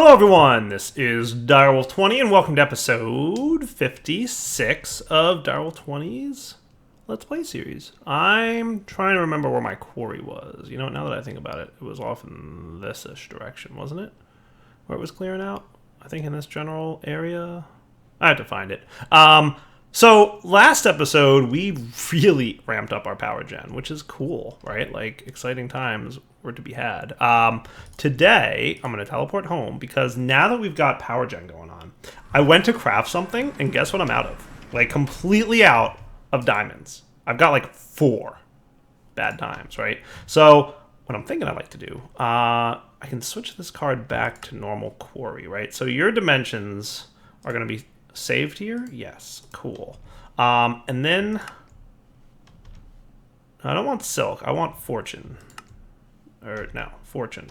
Hello everyone, this is Direwolf20 and welcome to episode 56 of Direwolf20's Let's Play series. I'm trying to remember where my quarry was. You know, now that I think about it, it was off in this-ish direction, wasn't it? Where it was clearing out? I think in this general area? I have to find it. So last episode, we really ramped up our power gen, which is cool, right? Like, exciting times were to be had. Today, I'm going to teleport home because now that we've got power gen going on, I went to craft something, and guess what I'm out of? Like, completely out of diamonds. I've got, like, 4 bad times, right? So, what I'm thinking I'd like to do, I can switch this card back to normal quarry, right? So your dimensions are going to be saved here? Yes. Cool. And then I don't want silk. I want fortune. Or no, fortune.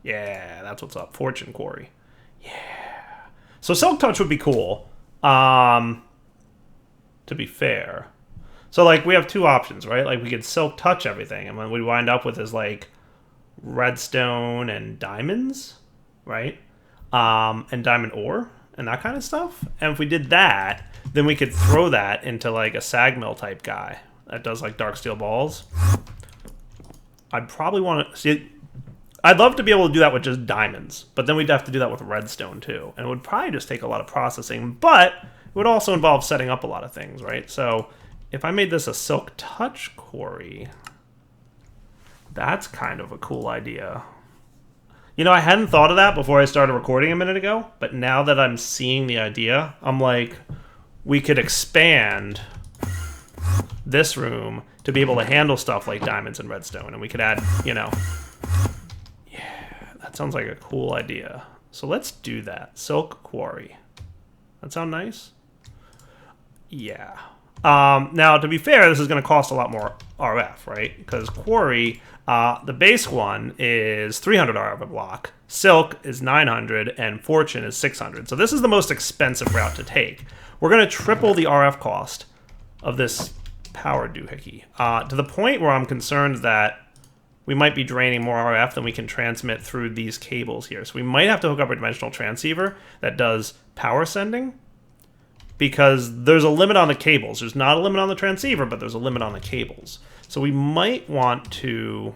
Yeah, that's what's up. Fortune quarry. Yeah. So silk touch would be cool. To be fair. So like we have 2 options, right? Like we could silk touch everything and what we wind up with is like redstone and diamonds, right? And diamond ore. And that kind of stuff. And if we did that, then we could throw that into like a sag mill type guy that does like dark steel balls. I'd probably want to see. I'd love to be able to do that with just diamonds, but then we'd have to do that with redstone too, and it would probably just take a lot of processing. But it would also involve setting up a lot of things, right? So if I made this a silk touch quarry, that's kind of a cool idea. You know, I hadn't thought of that before I started recording a minute ago, but now that I'm seeing the idea, I'm like, we could expand this room to be able to handle stuff like diamonds and redstone, and we could add, you know, yeah, that sounds like a cool idea. So let's do that. Silk quarry. That sound nice? Yeah. Now, to be fair, this is going to cost a lot more RF, right? Because quarry, the base one is 300 RF a block, silk is 900, and fortune is 600. So this is the most expensive route to take. We're going to triple the RF cost of this power doohickey, to the point where I'm concerned that we might be draining more RF than we can transmit through these cables here. So we might have to hook up a dimensional transceiver that does power sending, because there's a limit on the cables. There's not a limit on the transceiver, but there's a limit on the cables. So we might want to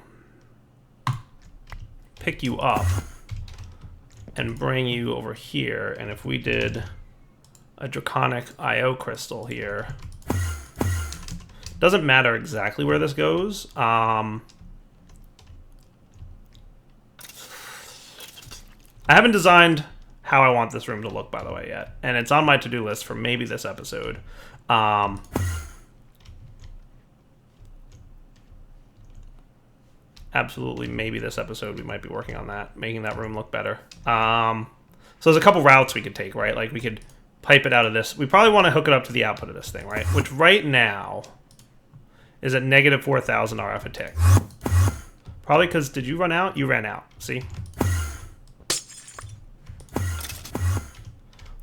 pick you up and bring you over here. And if we did a draconic IO crystal here, doesn't matter exactly where this goes. I haven't designed how I want this room to look, by the way, yet. And it's on my to-do list for maybe this episode. Absolutely, maybe this episode we might be working on that, making that room look better. So there's a couple routes we could take, right? Like we could pipe it out of this. We probably want to hook it up to the output of this thing, right? Which right now is at negative 4,000 RF a tick. Probably because, did you run out? You ran out, see?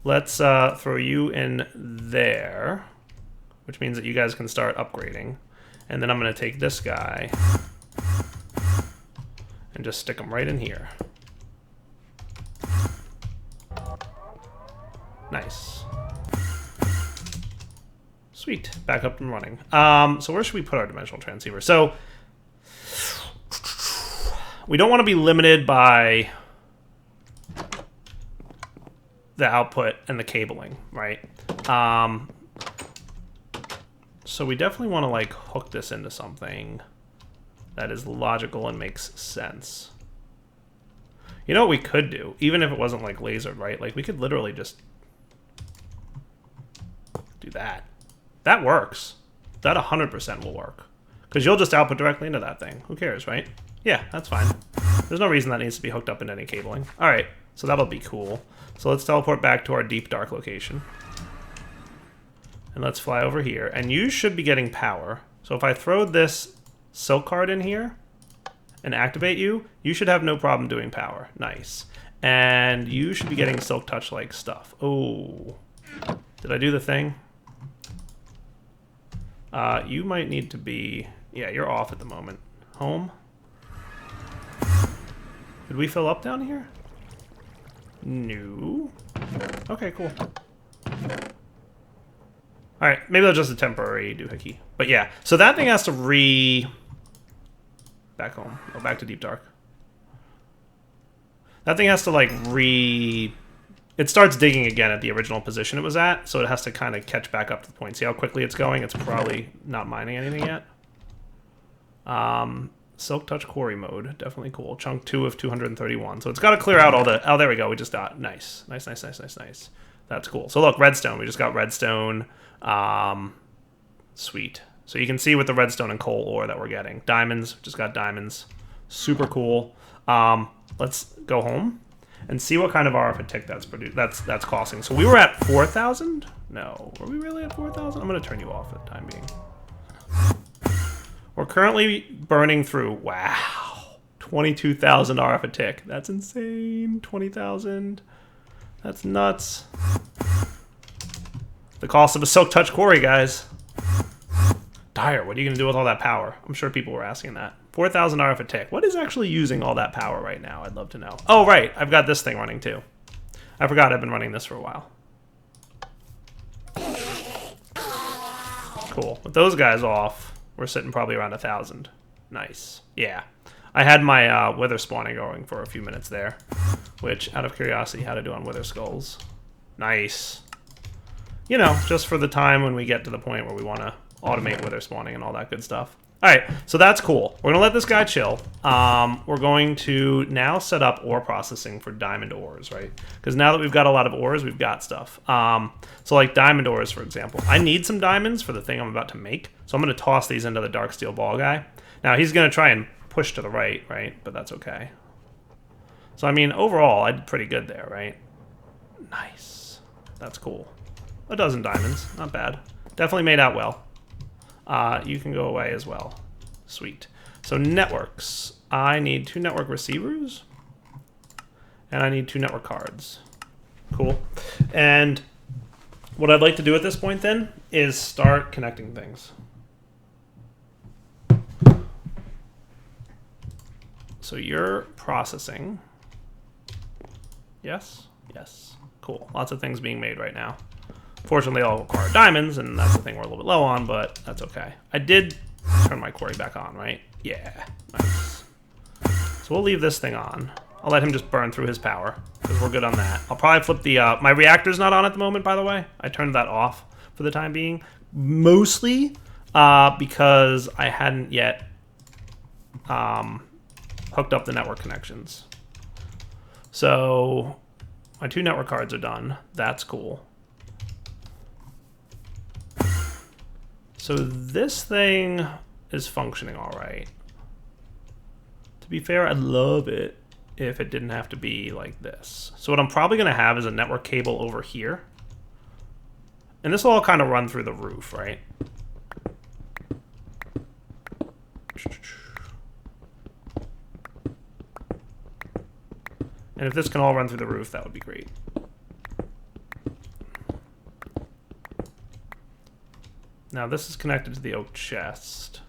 Let's throw you in there, which means that you guys can start upgrading. And then I'm going to take this guy and just stick him right in here. Nice. Sweet. Back up and running. So where should we put our dimensional transceiver? So we don't want to be limited by the output and the cabling, right? So we definitely want to like hook this into something that is logical and makes sense. You know what we could do, even if it wasn't like lasered, right? Like we could literally just do that. That works. That 100% will work. Because you'll just output directly into that thing. Who cares, right? Yeah, that's fine. There's no reason that needs to be hooked up into any cabling. All right, so that'll be cool. So let's teleport back to our deep dark location. And let's fly over here. And you should be getting power. So if I throw this silk card in here and activate you, you should have no problem doing power. Nice. And you should be getting silk touch like stuff. Oh, did I do the thing? You might need to be, yeah, you're off at the moment. Home. Did we fill up down here? No. Okay, cool. Alright, maybe that's just a temporary doohickey. But yeah, so that thing has to back home. Or back to Deep Dark. That thing has to, like, It starts digging again at the original position it was at, so it has to kind of catch back up to the point. See how quickly it's going? It's probably not mining anything yet. Silk Touch Quarry mode. Definitely cool. Chunk 2 of 231. So it's got to clear out all the... Oh, there we go. We just got... Nice. Nice. That's cool. So look, redstone. We just got redstone. Sweet. So you can see with the redstone and coal ore that we're getting. Diamonds. Just got diamonds. Super cool. Let's go home and see what kind of RF a tick that's costing. So we were at 4,000? No. Were we really at 4,000? I'm going to turn you off for the time being. We're currently burning through, wow, 22,000 RF a tick. That's insane. 20,000. That's nuts. The cost of a Silk Touch Quarry, guys. Dire, what are you going to do with all that power? I'm sure people were asking that. 4,000 RF a tick. What is actually using all that power right now? I'd love to know. Oh, right. I've got this thing running, too. I forgot I've been running this for a while. Cool. With those guys off, we're sitting probably around 1,000. Nice. Yeah. I had my wither spawning going for a few minutes there, which, out of curiosity, how to do on wither skulls. Nice. You know, just for the time when we get to the point where we want to automate wither spawning and all that good stuff. Alright, so that's cool. We're going to let this guy chill. We're going to now set up ore processing for diamond ores, right? Because now that we've got a lot of ores, we've got stuff. So like diamond ores, for example. I need some diamonds for the thing I'm about to make. So I'm going to toss these into the dark steel ball guy. Now he's going to try and push to the right? But that's okay. So I mean, overall, I did pretty good there, right? Nice. That's cool. A dozen diamonds. Not bad. Definitely made out well. You can go away as well. Sweet. So networks. I need 2 network receivers. And I need 2 network cards. Cool. And what I'd like to do at this point then is start connecting things. So you're processing. Yes? Yes. Cool. Lots of things being made right now. Fortunately, all require diamonds, and that's the thing we're a little bit low on, but that's okay. I did turn my quarry back on, right? Yeah. Nice. So we'll leave this thing on. I'll let him just burn through his power, because we're good on that. I'll probably flip the... my reactor's not on at the moment, by the way. I turned that off for the time being. Mostly because I hadn't yet hooked up the network connections. So my 2 network cards are done. That's cool. So this thing is functioning all right. To be fair, I'd love it if it didn't have to be like this. So what I'm probably going to have is a network cable over here. And this will all kind of run through the roof, right? And if this can all run through the roof, that would be great. Now this is connected to the oak chest.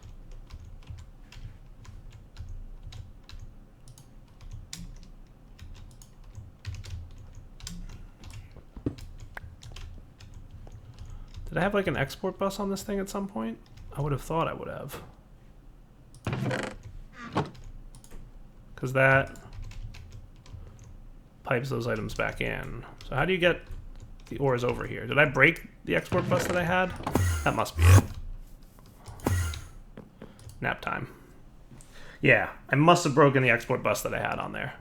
Did I have like an export bus on this thing at some point? I would have thought I would have. Because that pipes those items back in. So how do you get the ores over here? Did I break the export bus that I had? That must be it. Nap time. Yeah, I must have broken the export bus that I had on there.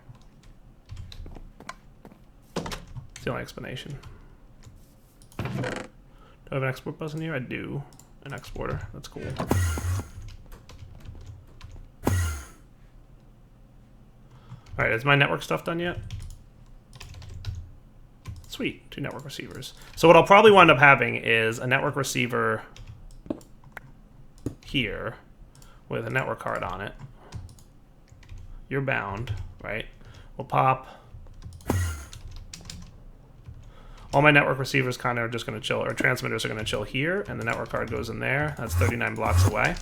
It's the only explanation. Do I have an export bus in here? I do. An exporter. That's cool. Alright, is my network stuff done yet? Sweet, 2 network receivers. So what I'll probably wind up having is a network receiver here with a network card on it. You're bound, right? We'll pop. All my network receivers kind of are just going to chill, or transmitters are going to chill here, and the network card goes in there. That's 39 blocks away.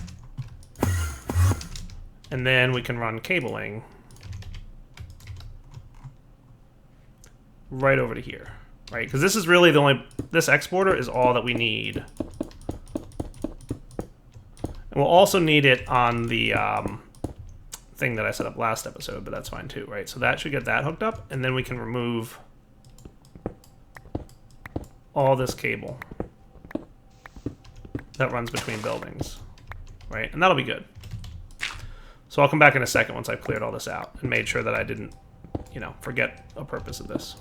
And then we can run cabling right over to here, right? Because this is really the only, this exporter is all that we need. And we'll also need it on the thing that I set up last episode, but that's fine too, right? So that should get that hooked up, and then we can remove all this cable that runs between buildings, right? And that'll be good. So I'll come back in a second once I've cleared all this out and made sure that I didn't, you know, forget a purpose of this.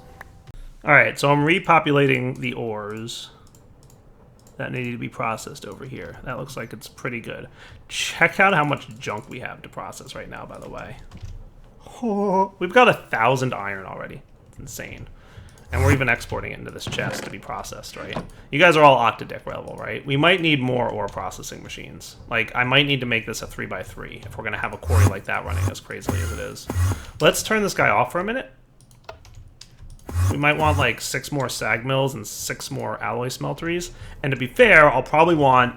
All right, so I'm repopulating the ores that need to be processed over here. That looks like it's pretty good. Check out how much junk we have to process right now, by the way. Oh, we've got 1,000 iron already. It's insane. And we're even exporting it into this chest to be processed, right? You guys are all octadick level, right? We might need more ore processing machines. Like, I might need to make this a 3x3 if we're going to have a quarry like that running as crazily as it is. Let's turn this guy off for a minute. We might want like 6 more sag mills and 6 more alloy smelteries. And to be fair, I'll probably want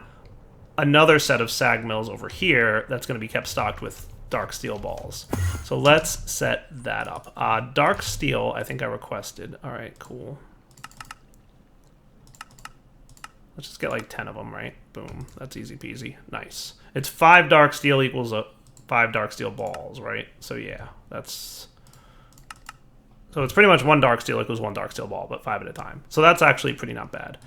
another set of sag mills over here that's going to be kept stocked with dark steel balls. So let's set that up. Dark steel, I think I requested. All right, cool. Let's just get like 10 of them, right? Boom. That's easy peasy. Nice. It's 5 dark steel equals 5 dark steel balls, right? So yeah, that's... So it's pretty much 1 dark steel equals 1 dark steel ball, but 5 at a time. So that's actually pretty not bad.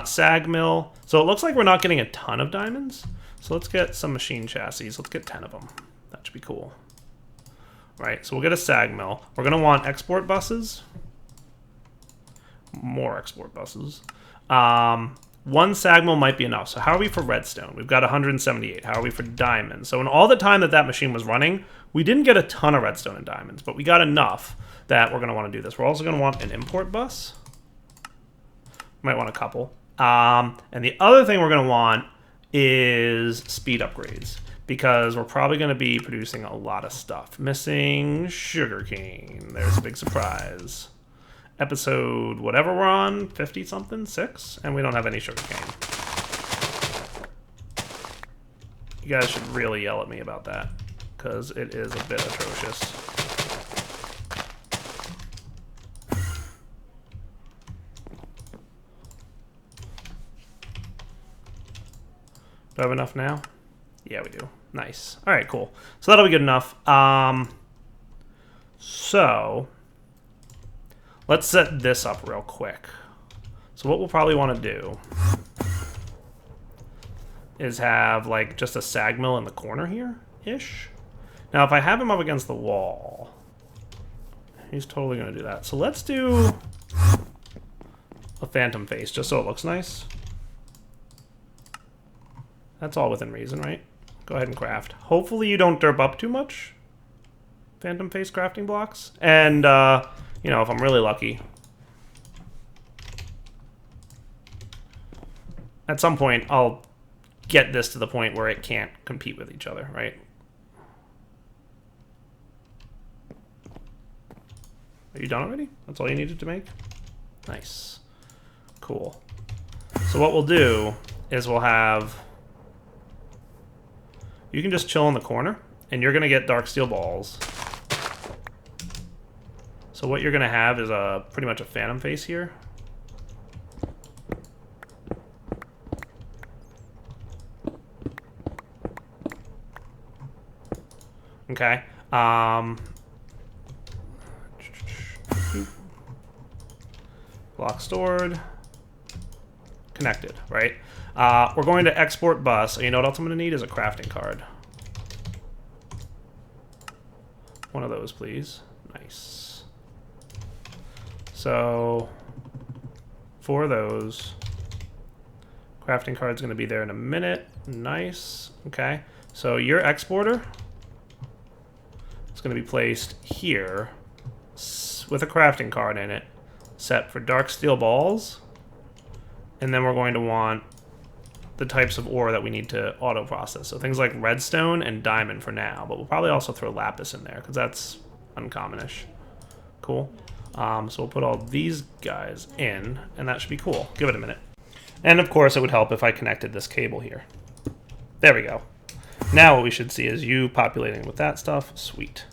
Sag mill. So it looks like we're not getting a ton of diamonds. So let's get some machine chassis. Let's get 10 of them. That should be cool. Right, so we'll get a sag mill. We're going to want export buses. More export buses. 1 sag mill might be enough. So how are we for redstone? We've got 178. How are we for diamonds? So in all the time that that machine was running, we didn't get a ton of redstone and diamonds, but we got enough that we're going to want to do this. We're also going to want an import bus. Might want a couple. And the other thing we're going to want is speed upgrades, because we're probably going to be producing a lot of stuff. Missing sugarcane. There's a big surprise. Episode whatever we're on, 50-something, 6, and we don't have any sugarcane. You guys should really yell at me about that, because it is a bit atrocious. Do I have enough now? Yeah, we do. Nice. All right, cool. So that'll be good enough. So let's set this up real quick. So what we'll probably want to do is have like just a sag mill in the corner here-ish. Now, if I have him up against the wall, he's totally going to do that. So let's do a phantom face just so it looks nice. That's all within reason, right? Go ahead and craft. Hopefully you don't derp up too much phantom face crafting blocks. And, you know, if I'm really lucky, at some point I'll get this to the point where it can't compete with each other, right? Are you done already? That's all you needed to make? Nice. Cool. So what we'll do is we'll have... You can just chill in the corner, and you're going to get dark steel balls. So what you're going to have is pretty much a phantom face here. Okay. Block stored. Connected, right? We're going to export bus. You know what else I'm going to need is a crafting card. One of those, please. Nice. So, 4 of those. Crafting card's going to be there in a minute. Nice. Okay. So your exporter is going to be placed here with a crafting card in it, set for dark steel balls. And then we're going to want the types of ore that we need to auto process. So things like redstone and diamond for now, but we'll probably also throw lapis in there because that's uncommonish. Cool. So we'll put all these guys in, and that should be cool. Give it a minute. And of course, it would help if I connected this cable here. There we go. Now what we should see is you populating with that stuff. Sweet.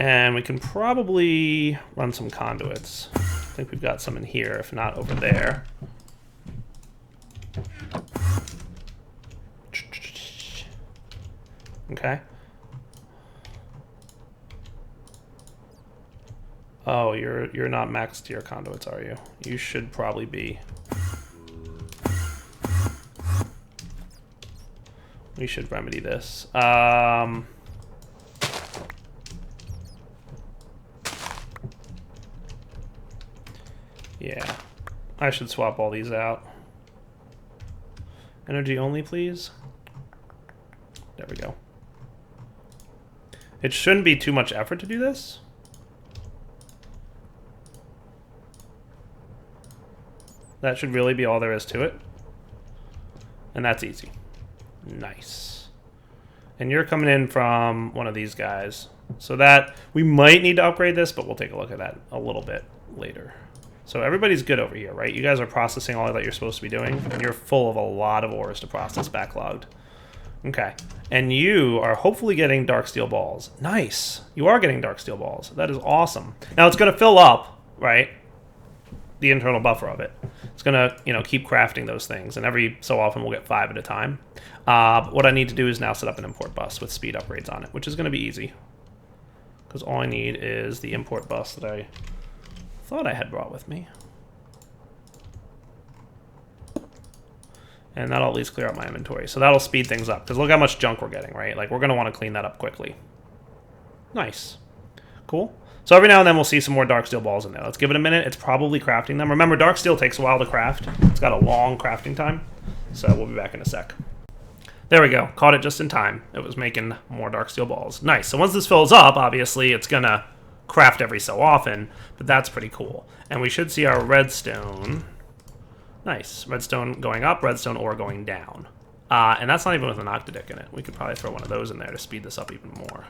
And we can probably run some conduits. I think we've got some in here, if not over there. Okay. Oh, you're not maxed to your conduits, are you? You should probably be. We should remedy this. Yeah. I should swap all these out. Energy only, please. There we go. It shouldn't be too much effort to do this. That should really be all there is to it. And that's easy. Nice. And you're coming in from one of these guys. So that, we might need to upgrade this, but we'll take a look at that a little bit later. So everybody's good over here, right? You guys are processing all that you're supposed to be doing, and you're full of a lot of ores to process backlogged. Okay. And you are hopefully getting dark steel balls. Nice. You are getting dark steel balls. That is awesome. Now it's going to fill up, right? The internal buffer of it. It's going to, you know, keep crafting those things, and every so often we'll get 5 at a time. But what I need to do is now set up an import bus with speed upgrades on it, which is going to be easy. Because all I need is the import bus that I thought I had brought with me. And that'll at least clear out my inventory. So that'll speed things up, because look how much junk we're getting, right? Like, we're going to want to clean that up quickly. Nice. Cool. So every now and then we'll see some more dark steel balls in there. Let's give it a minute. It's probably crafting them. Remember, dark steel takes a while to craft. It's got a long crafting time. So we'll be back in a sec. There we go. Caught it just in time. It was making more dark steel balls. Nice. So once this fills up, obviously, it's going to craft every so often, but that's pretty cool. And we should see our redstone. Nice. Redstone going up, redstone ore going down. And that's not even with an octadic in it. We could probably throw one of those in there to speed this up even more.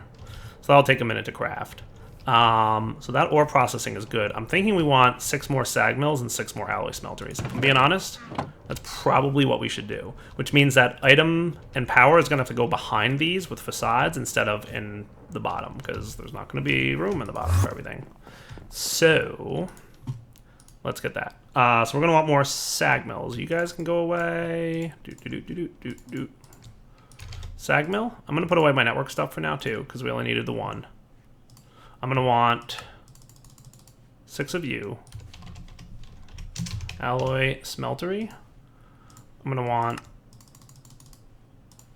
So that'll take a minute to craft. So that ore processing is good. I'm thinking we want 6 more sag mills and 6 more alloy smelteries. If I'm being honest, that's probably what we should do. Which means that item and power is going to have to go behind these with facades instead of in the bottom, because there's not going to be room in the bottom for everything. So let's get that. So we're going to want more sag mills. You guys can go away. Sag mill. I'm going to put away my network stuff for now too, because we only needed the 1. I'm going to want 6 of you. Alloy smeltery. I'm going to want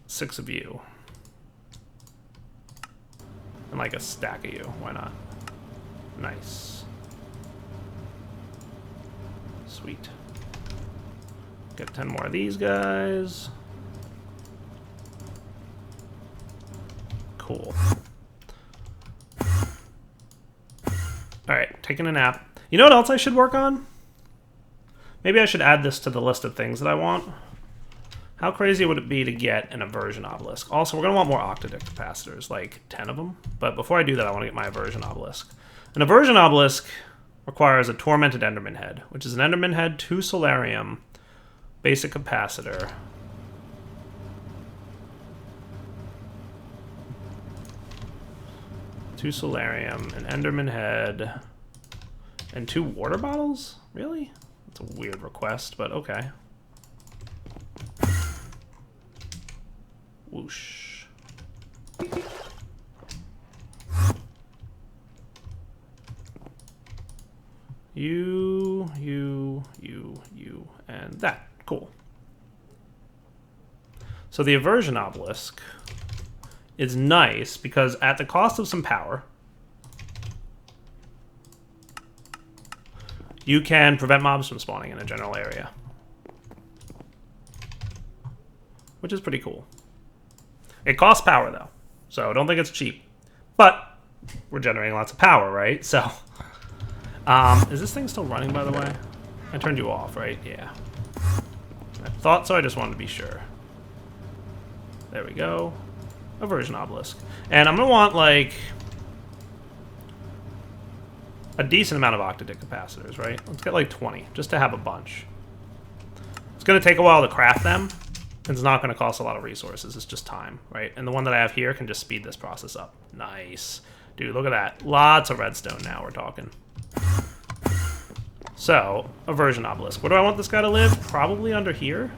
6 of you. And like a stack of you. Why not? Nice. Sweet. Get 10 more of these guys. Cool. Alright, taking a nap. You know what else I should work on? Maybe I should add this to the list of things that I want. How crazy would it be to get an aversion obelisk? Also, we're going to want more octadic capacitors, like 10 of them. But before I do that, I want to get my aversion obelisk. An aversion obelisk requires a tormented enderman head, which is an enderman head, 2 solarium, basic capacitor. Two solarium, an enderman head, and 2 water bottles? Really? That's a weird request, but okay. Whoosh. You, and that. Cool. So the aversion obelisk is nice because at the cost of some power, you can prevent mobs from spawning in a general area, which is pretty cool. It costs power though, so don't think it's cheap, but we're generating lots of power, right? So is this thing still running, by the way? I turned you off, right? Yeah, I thought so. I just wanted to be sure. There we go. Aversion obelisk. And I'm going to want, like, a decent amount of octadic capacitors, right? Let's get, like, 20, just to have a bunch. It's going to take a while to craft them. It's not going to cost a lot of resources. It's just time, right? And the one that I have here can just speed this process up. Nice. Dude, look at that. Lots of redstone now we're talking. So, aversion obelisk. Where do I want this guy to live? Probably under here.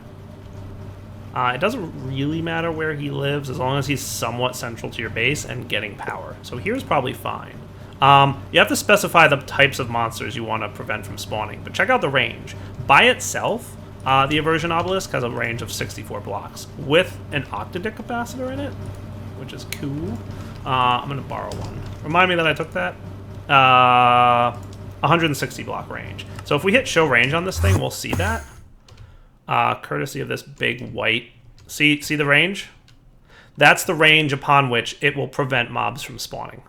It doesn't really matter where he lives as long as he's somewhat central to your base and getting power. So here's probably fine. You have to specify the types of monsters you want to prevent from spawning, but check out the range. By itself, the aversion obelisk has a range of 64 blocks with an octadic capacitor in it, which is cool. I'm going to borrow one. Remind me that I took that. 160 block range. So if we hit show range on this thing, we'll see that. Courtesy of this big white. See the range? That's the range upon which it will prevent mobs from spawning.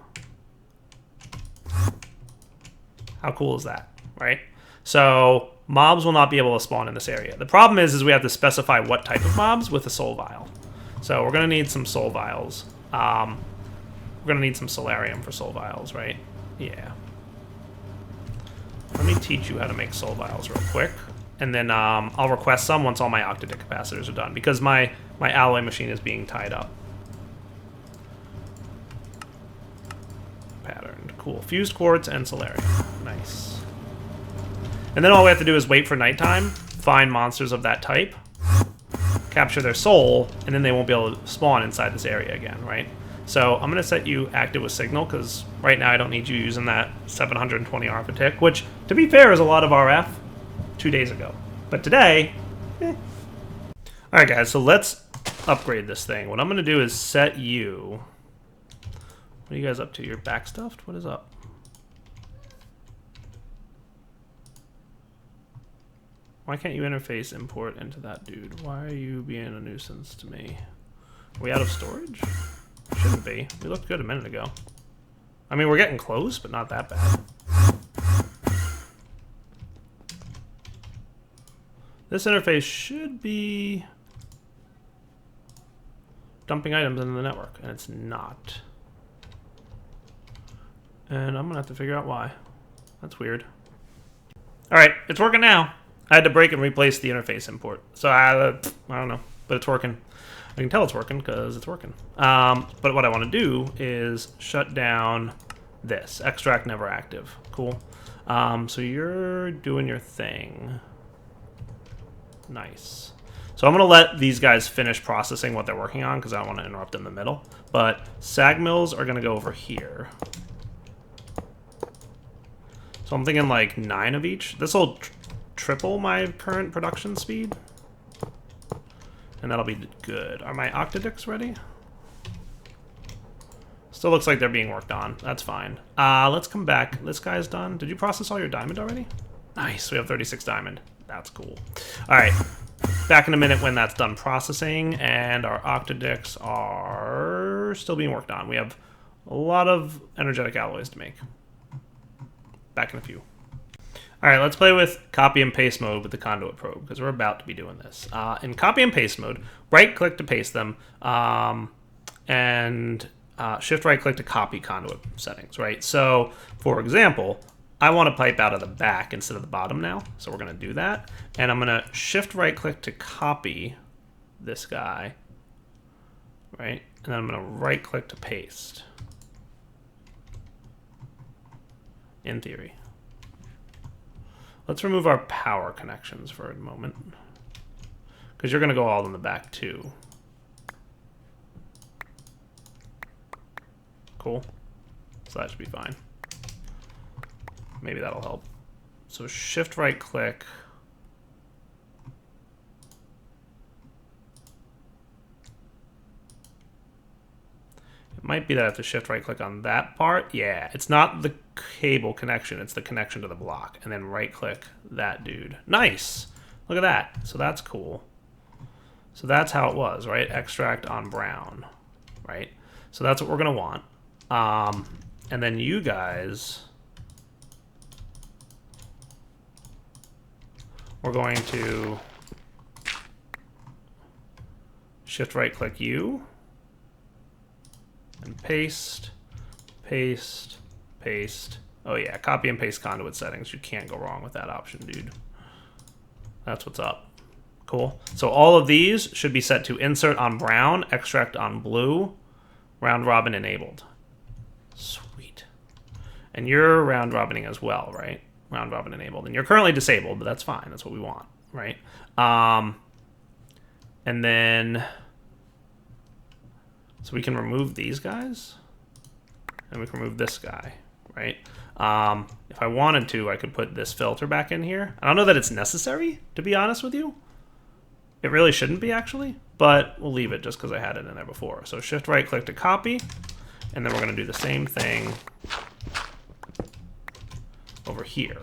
How cool is that, right? So mobs will not be able to spawn in this area. The problem is we have to specify what type of mobs with a soul vial. So we're going to need some soul vials. We're going to need some solarium for soul vials, right? Yeah. Let me teach you how to make soul vials real quick. And then I'll request some once all my octadic capacitors are done, because my alloy machine is being tied up. Patterned. Cool. Fused quartz and solarium. Nice. And then all we have to do is wait for nighttime, find monsters of that type, capture their soul, and then they won't be able to spawn inside this area again, right? So I'm going to set you active with signal, because right now I don't need you using that 720 RF tick, which, to be fair, is a lot of RF 2 days ago. But today, Alright guys, so let's upgrade this thing. What I'm going to do is set you... What are you guys up to? You're backstuffed? What is up? Why can't you interface import into that dude? Why are you being a nuisance to me? Are we out of storage? Shouldn't be. We looked good a minute ago. I mean, we're getting close, but not that bad. This interface should be dumping items into the network, and it's not. And I'm gonna have to figure out why. That's weird. Alright, it's working now. I had to break and replace the interface import. So I don't know, but it's working. I can tell it's working because it's working. But what I want to do is shut down this. Extract never active. Cool. So you're doing your thing. Nice. So I'm going to let these guys finish processing what they're working on because I don't want to interrupt in the middle. But sag mills are going to go over here. So I'm thinking like 9 of each. This will triple my current production speed. And that'll be good. Are my octadics ready? Still looks like they're being worked on. That's fine. Let's come back. This guy's done. Did you process all your diamond already? Nice. We have 36 diamond. That's cool. All right. Back in a minute when that's done processing, and our octadics are still being worked on. We have a lot of energetic alloys to make. Back in a few. All right, let's play with copy and paste mode with the conduit probe, because we're about to be doing this. In copy and paste mode, right-click to paste them, and shift right-click to copy conduit settings, right? So, for example, I want to pipe out of the back instead of the bottom now, so we're going to do that. And I'm going to shift right-click to copy this guy, right? And then I'm going to right-click to paste. In theory. Let's remove our power connections for a moment, because you're going to go all in the back too. Cool. So that should be fine. Maybe that'll help. So shift right click. It might be that I have to shift right click on that part. Yeah, it's not the cable connection, it's the connection to the block. And then right click that dude. Nice! Look at that. So that's cool. So that's how it was, right? Extract on brown, right? So that's what we're gonna want. And then you guys, we're going to shift right click you and paste, paste, paste. Oh yeah, copy and paste conduit settings. You can't go wrong with that option, dude. That's what's up. Cool. So all of these should be set to insert on brown, extract on blue, round robin enabled. Sweet. And you're round robining as well, right? Round robin enabled. And you're currently disabled, but that's fine. That's what we want, right? And then, so we can remove these guys. And we can remove this guy, right? If I wanted to, I could put this filter back in here. I don't know that it's necessary, to be honest with you. It really shouldn't be, actually. But we'll leave it just because I had it in there before. So shift right click to copy. And then we're going to do the same thing over here.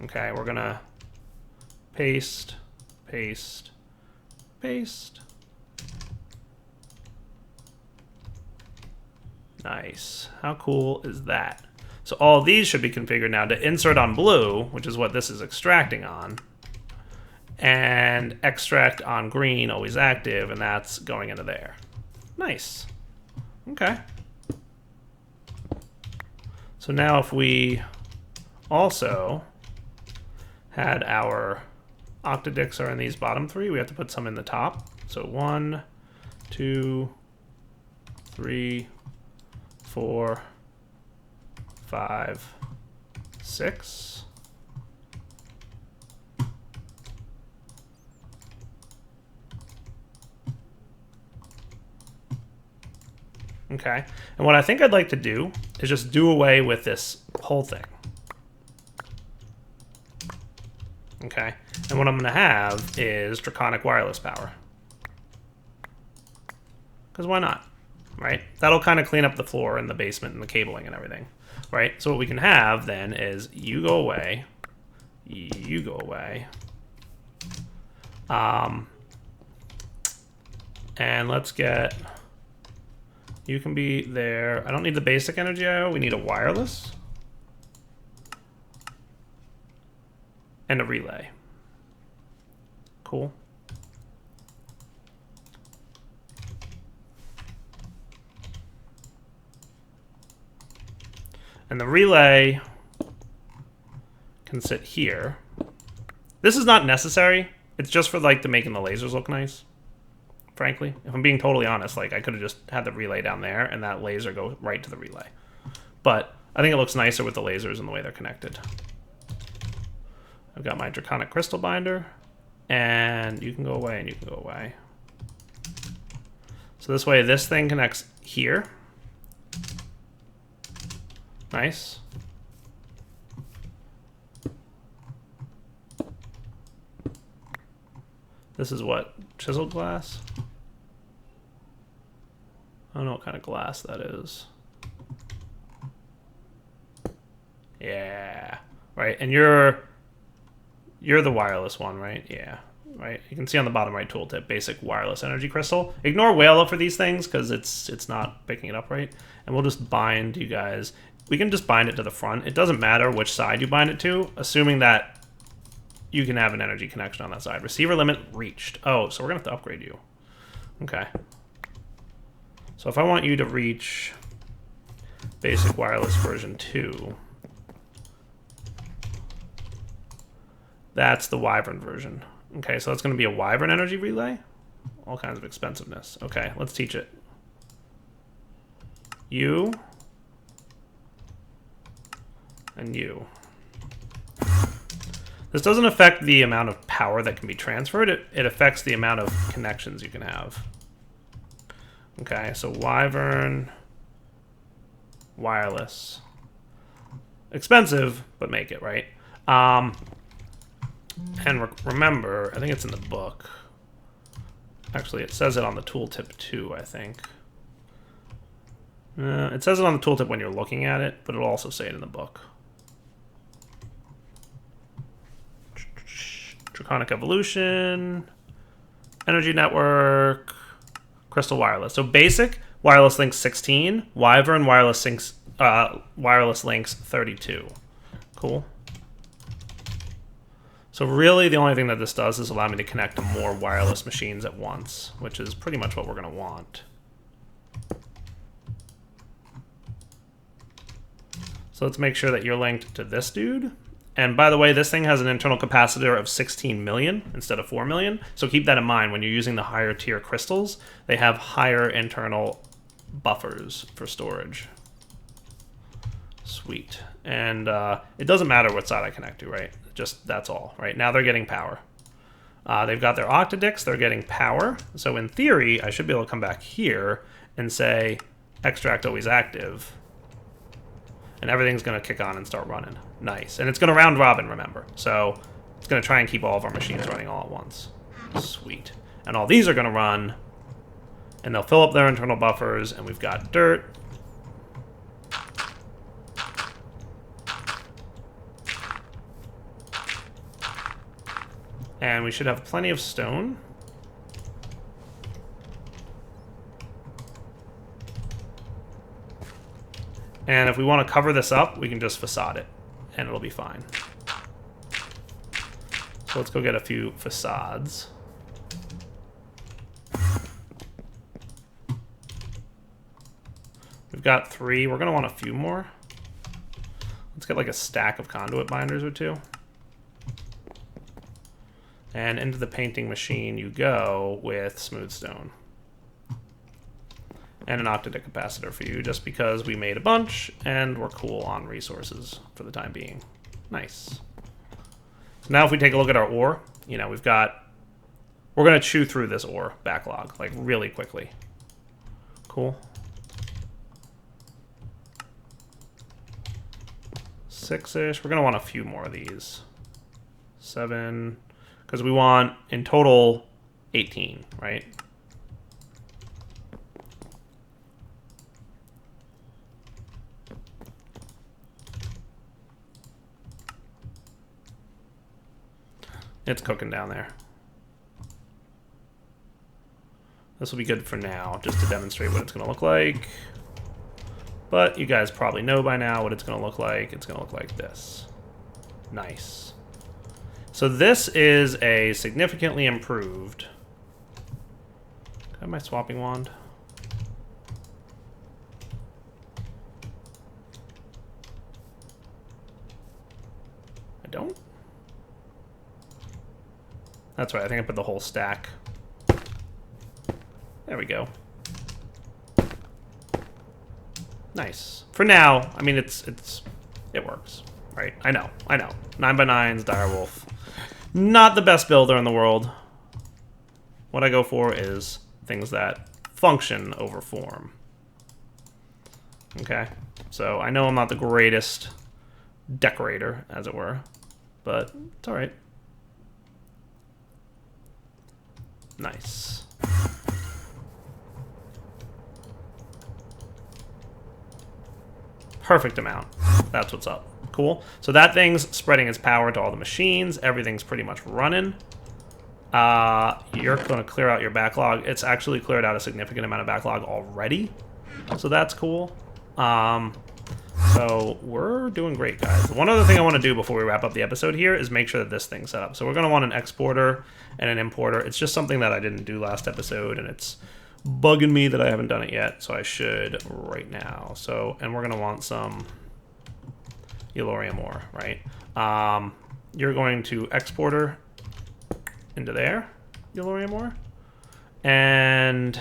Okay, we're going to paste, paste, paste. Nice. How cool is that? So all these should be configured now to insert on blue, which is what this is extracting on, and extract on green, always active, and that's going into there. Nice. Okay. So now if we also had our octadix are in these bottom three, we have to put some in the top. So 1, 2, 3, 4, 5, 6. Okay, and what I think I'd like to do is just do away with this whole thing. Okay, and what I'm going to have is draconic wireless power. Because why not, right? That'll kind of clean up the floor and the basement and the cabling and everything, right? So what we can have then is you go away, you go away, and let's get... You can be there. I don't need the basic energy IO. We need a wireless. And a relay. Cool. And the relay can sit here. This is not necessary. It's just for like to making the lasers look nice. Frankly, if I'm being totally honest, like I could have just had the relay down there and that laser go right to the relay. But I think it looks nicer with the lasers and the way they're connected. I've got my draconic crystal binder, and you can go away and you can go away. So this way this thing connects here. Nice. This is what? Chiseled glass? I don't know what kind of glass that is. Yeah. Right, and you're the wireless one, right? Yeah. Right. You can see on the bottom right tooltip, basic wireless energy crystal. Ignore whale for these things because it's not picking it up right. And we'll just bind you guys. We can just bind it to the front. It doesn't matter which side you bind it to, assuming that you can have an energy connection on that side. Receiver limit reached. Oh, so we're going to have to upgrade you. Okay. So if I want you to reach basic wireless version 2, that's the Wyvern version. Okay, so that's going to be a Wyvern energy relay. All kinds of expensiveness. Okay, let's teach it. You and you. This doesn't affect the amount of power that can be transferred. It affects the amount of connections you can have. Okay, so Wyvern, wireless. Expensive, but make it, right? And remember, I think it's in the book. Actually, it says it on the tooltip too, I think. It says it on the tooltip when you're looking at it, but it'll also say it in the book. Draconic Evolution, Energy Network, Crystal Wireless. So basic, wireless links 16, Wyvern, wireless links 32. Cool. So really the only thing that this does is allow me to connect to more wireless machines at once, which is pretty much what we're going to want. So let's make sure that you're linked to this dude. And by the way, this thing has an internal capacitor of 16 million instead of 4 million. So keep that in mind when you're using the higher tier crystals. They have higher internal buffers for storage. Sweet. And it doesn't matter what side I connect to, right? Just that's all, right? Now they're getting power. They've got their octadicks, they're getting power. So in theory, I should be able to come back here and say extract always active. And everything's going to kick on and start running. Nice. And it's going to round robin, remember. So it's going to try and keep all of our machines running all at once. Sweet. And all these are going to run, and they'll fill up their internal buffers, and we've got dirt. And we should have plenty of stone. And if we want to cover this up, we can just facade it, and it'll be fine. So let's go get a few facades. We've got 3. We're going to want a few more. Let's get like a stack of conduit binders or 2. And into the painting machine you go with smooth stone. And an octadic capacitor for you, just because we made a bunch and we're cool on resources for the time being. Nice. So now if we take a look at our ore, you know, we're going to chew through this ore backlog, like, really quickly. Cool. 6-ish. We're going to want a few more of these. 7, because we want, in total, 18, right? It's cooking down there. This will be good for now, just to demonstrate what it's going to look like. But you guys probably know by now what it's going to look like. It's going to look like this. Nice. So this is a significantly improved... Can I have my swapping wand? I don't? That's right, I think I put the whole stack. There we go. Nice. For now, I mean, it works, right? I know. 9x9's direwolf. Not the best builder in the world. What I go for is things that function over form. Okay? So I know I'm not the greatest decorator, as it were, but it's alright. Nice. Perfect amount. That's what's up. Cool. So that thing's spreading its power to all the machines. Everything's pretty much running. You're going to clear out your backlog. It's actually cleared out a significant amount of backlog already. So that's cool. So we're doing great, guys. One other thing I want to do before we wrap up the episode here is make sure that this thing's set up. So we're going to want an exporter and an importer. It's just something that I didn't do last episode, and it's bugging me that I haven't done it yet, so I should right now. So, and we're going to want some Yellorium ore, right? You're going to exporter into there, Yellorium ore, and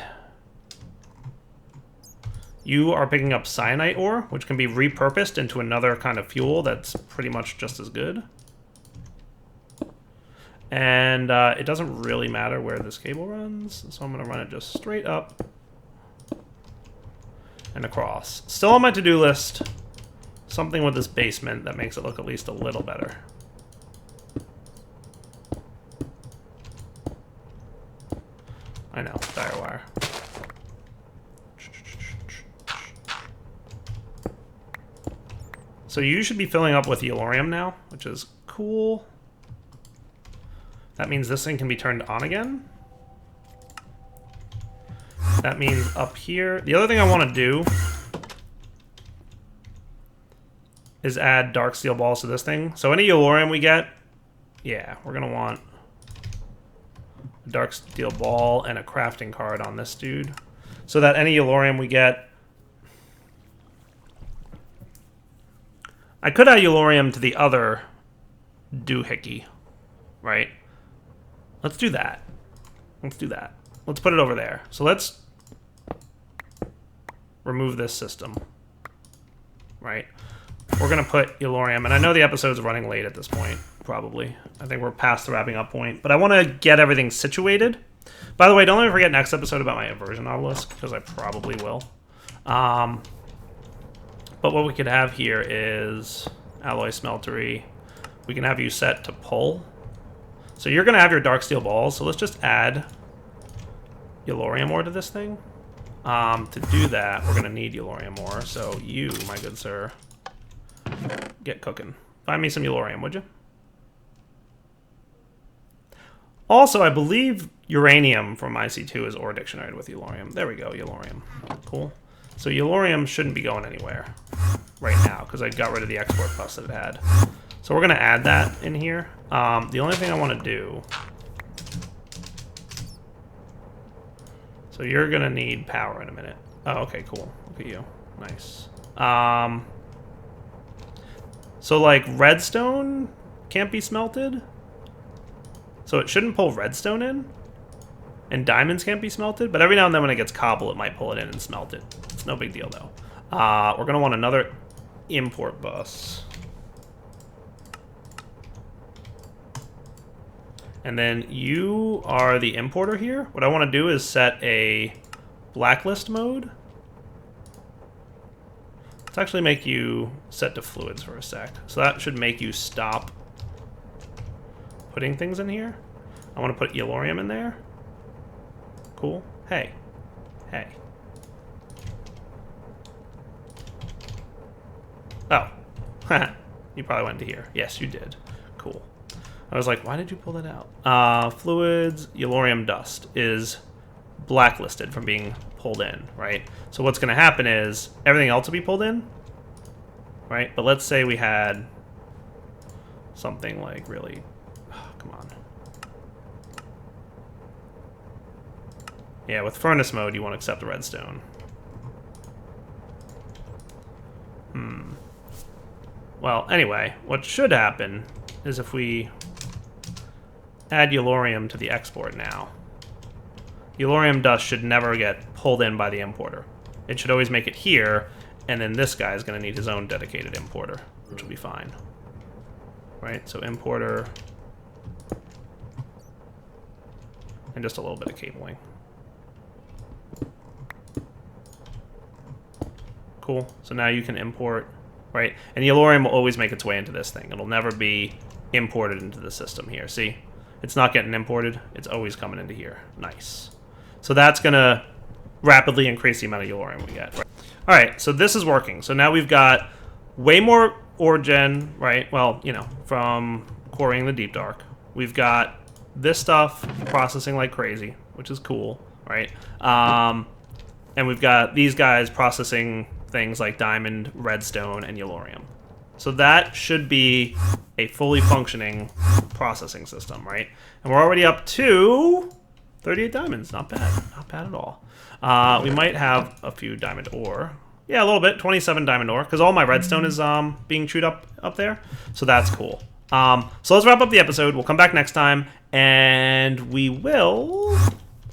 you are picking up cyanite ore, which can be repurposed into another kind of fuel that's pretty much just as good. And it doesn't really matter where this cable runs, so I'm going to run it just straight up and across. Still on my to-do list, something with this basement that makes it look at least a little better. I know, dire wire. So you should be filling up with Yellorium now, which is cool. That means this thing can be turned on again. That means up here... The other thing I want to do is add dark steel balls to this thing. So any Yellorium we get, yeah, we're going to want a dark steel ball and a crafting card on this dude. So that any Yellorium we get... I could add Yellorium to the other doohickey, right? Let's do that. Let's do that. Let's put it over there. So let's remove this system, right? We're going to put Yellorium, and I know the episode's running late at this point, probably. I think we're past the wrapping up point, but I want to get everything situated. By the way, don't let me forget next episode about my aversion obelisk, because I probably will. But what we could have here is alloy smeltery. We can have you set to pull. So you're going to have your dark steel balls, so let's just add Yellorium ore to this thing. To do that, we're going to need Yellorium ore, so you, my good sir, get cooking. Find me some Yellorium, would you? Also, I believe uranium from IC2 is ore dictionary with Yellorium. There we go, Yellorium. Cool. So Yellorium shouldn't be going anywhere right now because I got rid of the export bus that it had. So we're going to add that in here. The only thing I want to do... So you're going to need power in a minute. Oh, okay, cool. Look at you. Nice. So, like, redstone can't be smelted? So it shouldn't pull redstone in? And diamonds can't be smelted? But every now and then when it gets cobble, it might pull it in and smelt it. It's no big deal, though. We're going to want another import bus. And then you are the importer here. What I want to do is set a blacklist mode. Let's actually make you set to fluids for a sec. So that should make you stop putting things in here. I want to put Yellorium in there. Cool. Hey. Hey. Oh. You probably went to here. Yes, you did. Cool. I was like, why did you pull that out? Fluids, Yellorium dust is blacklisted from being pulled in, right? So what's going to happen is everything else will be pulled in, right? But let's say we had something like really... Oh, come on. Yeah, with furnace mode, you won't accept the redstone. Well, anyway, what should happen is if we add Yellorium to the export now, Yellorium dust should never get pulled in by the importer. It should always make it here, and then this guy is going to need his own dedicated importer, which will be fine. Right, so importer, and just a little bit of cabling. Cool, so now you can import, right? And Yellorium will always make its way into this thing. It'll never be imported into the system here. See? It's not getting imported. It's always coming into here. Nice. So that's going to rapidly increase the amount of Yellorium we get. Right. All right, so this is working. So now we've got way more ore gen, right? Well, you know, from quarrying the deep dark. We've got this stuff processing like crazy, which is cool, right? And we've got these guys processing things like diamond, redstone, and Yellorium. So that should be a fully functioning processing system, right? And we're already up to 38 diamonds. Not bad. Not bad at all. We might have a few diamond ore. Yeah, a little bit. 27 diamond ore, because all my redstone is being chewed up there. So that's cool. So let's wrap up the episode. We'll come back next time, and we will...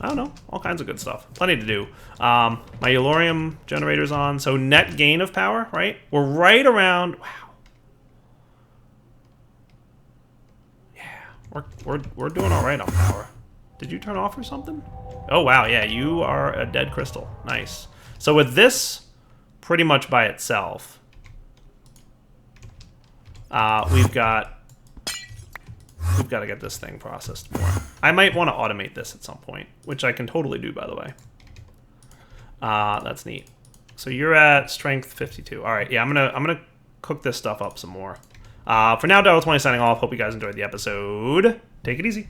I don't know, all kinds of good stuff. Plenty to do. My Yellorium generator's on, so net gain of power, right? We're right around... Wow. We're doing all right on power. Did you turn off or something? Oh, wow, yeah, you are a dead crystal. Nice. So with this pretty much by itself, we've got to get this thing processed more. I might want to automate this at some point, which I can totally do, by the way. That's neat. So you're at strength 52. All right, yeah, I'm gonna cook this stuff up some more. For now, Delta20 signing off. Hope you guys enjoyed the episode. Take it easy.